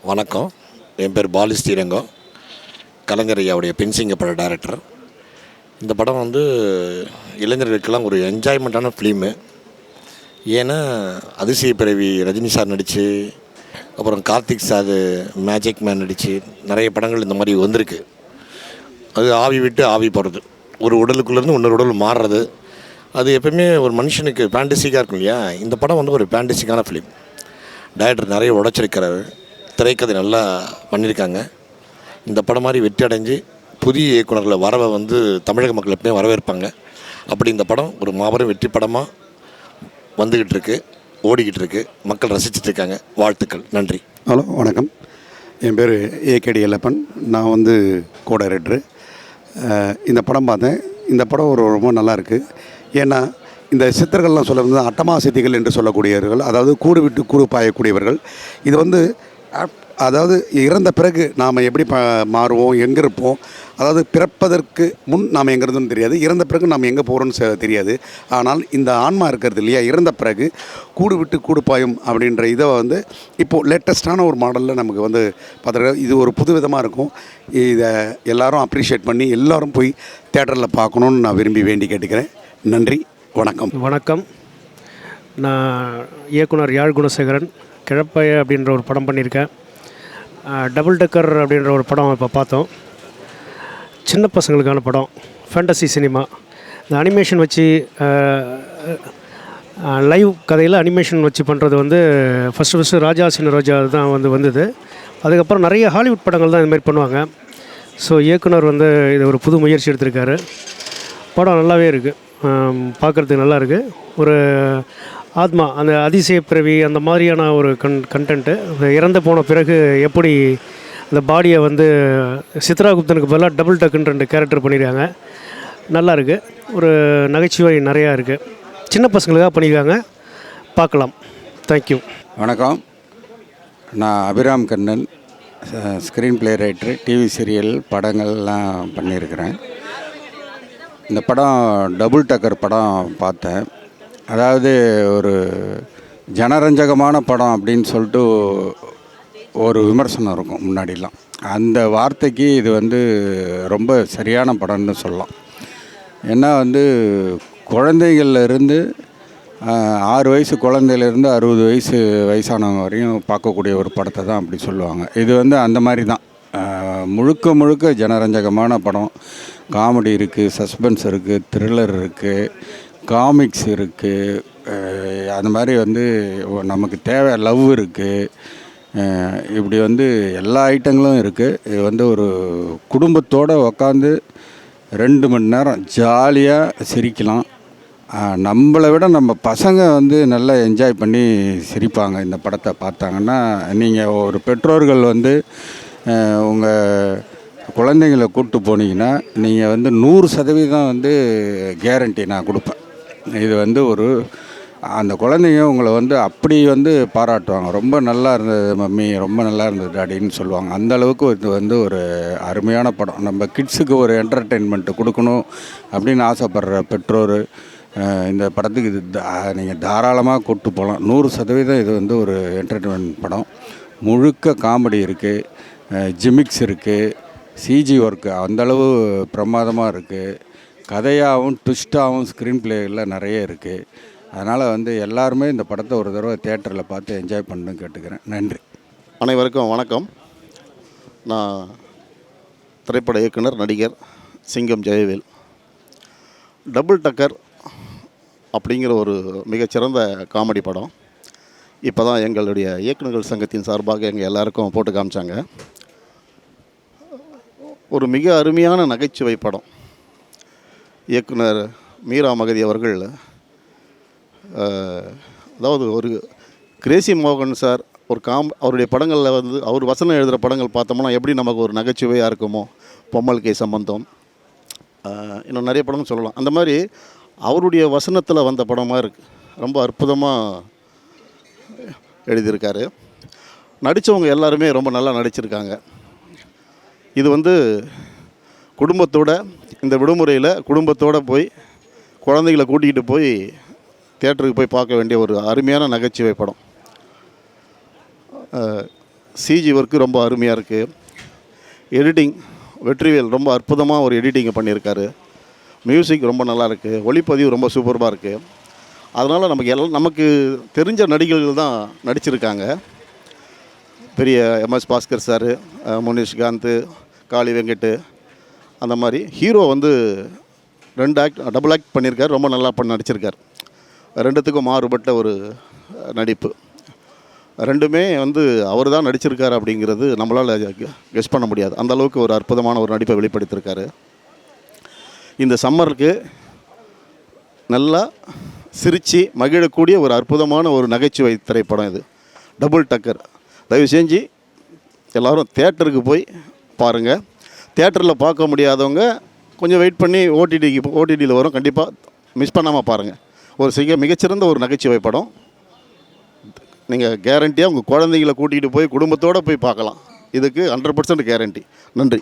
வணக்கம். என் பேர் பாலு ஸ்ரீரங்கம். கலைஞர் ஐயாவுடைய பென்சிங்க பட டைரக்டர். இந்த படம் இளைஞர்களுக்கெல்லாம் ஒரு என்ஜாய்மெண்ட்டான ஃபிலிமு. ஏன்னா அதிசய பிறவி ரஜினி சார் நடித்து, அப்புறம் கார்த்திக் சார் மேஜிக் மேன் நடித்து நிறைய படங்கள் இந்த மாதிரி வந்திருக்கு. அது ஆவி விட்டு ஆவி போகிறது, ஒரு உடலுக்குள்ளேருந்து இன்னொரு உடல் மாறுறது, அது எப்போயுமே ஒரு மனுஷனுக்கு ஃபேண்டசிக்காக இருக்கும் இல்லையா. இந்த படம் ஒரு ஃபேண்டசிக்கான ஃபிலிம். டைரக்டர் நிறைய உடைச்சிருக்கிறாரு. திரைக்கதை நல்லா பண்ணியிருக்காங்க. இந்த படம் மாதிரி வெற்றி அடைஞ்சு புதிய இயக்குநர்களை வரவை தமிழக மக்கள் எப்பவுமே வரவேற்பாங்க. அப்படி இந்த படம் ஒரு மாபெரும் வெற்றி படமாக வந்துக்கிட்டு இருக்கு, ஓடிக்கிட்டு இருக்கு, மக்கள் ரசிச்சிட்ருக்காங்க. வாழ்த்துக்கள். நன்றி. ஹலோ, வணக்கம். என் பேர் ஏகேடி எல்லப்பன். நான் கோ டைரக்டரு. இந்த படம் பார்த்தேன். இந்த படம் ரொம்ப நல்லாயிருக்கு. ஏன்னா இந்த சித்தர்கள்லாம் சொல்ல அட்டமா சித்திகள் என்று சொல்லக்கூடியவர்கள், அதாவது கூடு விட்டு கூடு பாயக்கூடியவர்கள். இது அதாவது இறந்த பிறகு நாம் எப்படி மாறுவோம், எங்கே இருப்போம், அதாவது பிறப்பதற்கு முன் நாம் எங்கே இருந்தோன்னு தெரியாது, இறந்த பிறகு நாம் எங்கே போகிறோன்னு தெரியாது. ஆனால் இந்த ஆன்மா இருக்கிறது இல்லையா, இறந்த பிறகு கூடு விட்டு கூடு பாயும் அப்படின்ற இதை இப்போது லேட்டஸ்ட்டான ஒரு மாடலில் நமக்கு பார்த்துருக்க. இது ஒரு புது விதமாக இருக்கும். இதை எல்லோரும் அப்ரிஷியேட் பண்ணி எல்லோரும் போய் தேட்டரில் பார்க்கணுன்னு நான் விரும்பி வேண்டி கேட்டுக்கிறேன். நன்றி, வணக்கம். வணக்கம். நான் இயக்குனர் யாழ் குணசேகரன். கிழப்பைய அப்படின்ற ஒரு படம் பண்ணியிருக்கேன். டபுள் டக்கர் அப்படின்ற ஒரு படம் இப்போ பார்த்தோம். சின்ன பசங்களுக்கான படம், ஃபேண்டசி சினிமா. இந்த அனிமேஷன் வச்சு லைவ் கதையில் அனிமேஷன் வச்சு பண்ணுறது ஃபஸ்ட்டு ராஜா சின்ன ரோஜா தான் வந்தது. அதுக்கப்புறம் நிறைய ஹாலிவுட் படங்கள் தான் இதுமாதிரி பண்ணுவாங்க. ஸோ இயக்குனர் இது ஒரு புது முயற்சி எடுத்திருக்காரு. படம் நல்லாவே இருக்குது, பார்க்குறதுக்கு நல்லா இருக்குது. ஒரு ஆத்மா, அந்த அதிசய பிறவி அந்த மாதிரியான ஒரு கண்டென்ட்டு. இறந்து போன பிறகு எப்படி அந்த பாடியை சித்ராகுப்தனுக்கு பதிலாக டபுள் டக்குன்னு 2 கேரக்டர் பண்ணியிருக்காங்க. நல்லா இருக்குது. ஒரு நகைச்சுவை நிறையா இருக்குது. சின்ன பசங்களுக்காக பண்ணியிருக்காங்க, பார்க்கலாம். தேங்க்யூ. வணக்கம். நான் Abhiram Kannan, screenplay writer. TV serial படங்கள்லாம் பண்ணியிருக்கிறேன். இந்த படம் டபுள் டக்கர் படம் பார்த்தேன். அதாவது ஒரு ஜனரஞ்சகமான படம் அப்படின்னு சொல்லிட்டு ஒரு விமர்சனம் இருக்கும் முன்னாடிலாம். அந்த வார்த்தைக்கு இது ரொம்ப சரியான படம்னு சொல்லலாம். ஏன்னா குழந்தைகள்லேருந்து 6 வயசு குழந்தையிலேருந்து 60 வயசு வயசானவங்க வரையும் பார்க்கக்கூடிய ஒரு படத்தை தான் அப்படி சொல்லுவாங்க. இது அந்த மாதிரி தான். முழுக்க முழுக்க ஜனரஞ்சகமான படம். காமெடி இருக்குது, சஸ்பென்ஸ் இருக்குது, த்ரில்லர் இருக்குது, காமிக்ஸ் இருக்குது. அந்த மாதிரி நமக்கு தேவை லவ் இருக்குது. இப்படி எல்லா ஐட்டங்களும் இருக்குது. இது ஒரு குடும்பத்தோடு உக்காந்து 2 மணி நேரம் ஜாலியாக சிரிக்கலாம். நம்மளை விட நம்ம பசங்க நல்லா என்ஜாய் பண்ணி சிரிப்பாங்க. இந்த படத்தை பார்த்தாங்கன்னா, நீங்கள் ஒரு பெற்றோர்கள் உங்கள் குழந்தைங்களை கூப்பிட்டு போனீங்கன்னா நீங்கள் 100% கேரண்டி நான் கொடுப்பேன். இது ஒரு அந்த குழந்தைங்க உங்களை அப்படி பாராட்டுவாங்க. ரொம்ப நல்லா இருந்தது மம்மி, ரொம்ப நல்லா இருந்தது டாடின்னு சொல்லுவாங்க. அந்த அளவுக்கு இது ஒரு அருமையான படம். நம்ம கிட்ஸுக்கு ஒரு என்டர்டெயின்மெண்ட்டு கொடுக்கணும் அப்படின்னு ஆசைப்படுற பெற்றோர் இந்த படத்துக்கு நீங்கள் தாராளமாக கூப்பிட்டு போகலாம். 100% இது ஒரு என்டர்டெயின்மெண்ட் படம். முழுக்க காமெடி இருக்குது, ஜிமிக்ஸ் இருக்குது, சிஜி ஒர்க்கு அந்தளவு பிரமாதமாக இருக்குது. கதையாகவும் ட்விஸ்ட்டாகவும் ஸ்க்ரீன் பிளேயில் நிறைய இருக்குது. அதனால் எல்லாருமே இந்த படத்தை ஒரு தடவை தியேட்டரில் பார்த்து என்ஜாய் பண்ணணும்னு கேட்டுக்கிறேன். நன்றி. அனைவருக்கும் வணக்கம். நான் திரைப்பட இயக்குனர், நடிகர் சிங்கம் ஜெயவேல். டபுள் டக்கர் அப்படிங்கிற ஒரு மிகச்சிறந்த காமெடி படம் இப்போ தான் எங்களுடைய இயக்குநர்கள் சங்கத்தின் சார்பாக எங்கள் எல்லாருக்கும் போட்டு காமிச்சாங்க. ஒரு மிக அருமையான நகைச்சுவை படம். இயக்குனர் மீரா மகதி அவர்கள், அதாவது ஒரு கிரேசி மோகன் சார் ஒரு அவருடைய படங்களில் அவர் வசனம் எழுதுகிற படங்கள் பார்த்தோம்னா எப்படி நமக்கு ஒரு நகைச்சுவையாக இருக்குமோ, பொம்மல் கை சம்பந்தம், இன்னும் நிறைய படங்கள் சொல்லலாம். அந்த மாதிரி அவருடைய வசனத்தில் வந்த படமாக இருக்குது. ரொம்ப அற்புதமாக எழுதியிருக்காரு. நடித்தவங்க எல்லாருமே ரொம்ப நல்லா நடிச்சிருக்காங்க. இது குடும்பத்தோட இந்த விடுமுறையில் குடும்பத்தோடு போய் குழந்தைகளை கூட்டிகிட்டு போய் தியேட்டருக்கு போய் பார்க்க வேண்டிய ஒரு அருமையான நகைச்சுவை படம். சிஜி ஒர்க்கு ரொம்ப அருமையாக இருக்குது. எடிட்டிங் வெற்றிவேல் ரொம்ப அற்புதமாக ஒரு எடிட்டிங்கை பண்ணியிருக்காரு. மியூசிக் ரொம்ப நல்லா இருக்குது. ஒளிப்பதிவு ரொம்ப சூப்பராக இருக்குது. அதனால் நமக்கு தெரிஞ்ச நடிகர்கள் தான் நடிச்சிருக்காங்க. பெரிய எம்எஸ் பாஸ்கர் சார், முனிஷ்காந்த், காளி வெங்கட், அந்த மாதிரி ஹீரோ வந்து 2 டபுள் ஆக்ட் பண்ணியிருக்காரு. ரொம்ப நல்லா நடிச்சிருக்கார். 2த்துக்கும் மாறுபட்ட ஒரு நடிப்பு. 2மே வந்து அவர் தான் நடிச்சிருக்காரு அப்படிங்கிறது நம்மளால் கெஸ் பண்ண முடியாது. அந்த அளவுக்கு ஒரு அற்புதமான ஒரு நடிப்பை வெளிப்படுத்தியிருக்காரு. இந்த சம்மருக்கு நல்லா சிரித்து மகிழக்கூடிய ஒரு அற்புதமான ஒரு நகைச்சுவை திரைப்படம் இது. டபுள் டக்கர். தயவு செஞ்சு எல்லோரும் தேட்டருக்கு போய் பாருங்கள். தேட்டரில் பார்க்க முடியாதவங்க கொஞ்சம் வெயிட் பண்ணி ஓடிடியில் வரும், கண்டிப்பாக மிஸ் பண்ணாமல் பாருங்கள். ஒரு மிகச்சிறந்த ஒரு நகைச்சுவை படம். நீங்கள் கேரண்டியாக உங்கள் குழந்தைங்கள கூட்டிகிட்டு போய் குடும்பத்தோடு போய் பார்க்கலாம். இதுக்கு 100% கேரண்டி. நன்றி.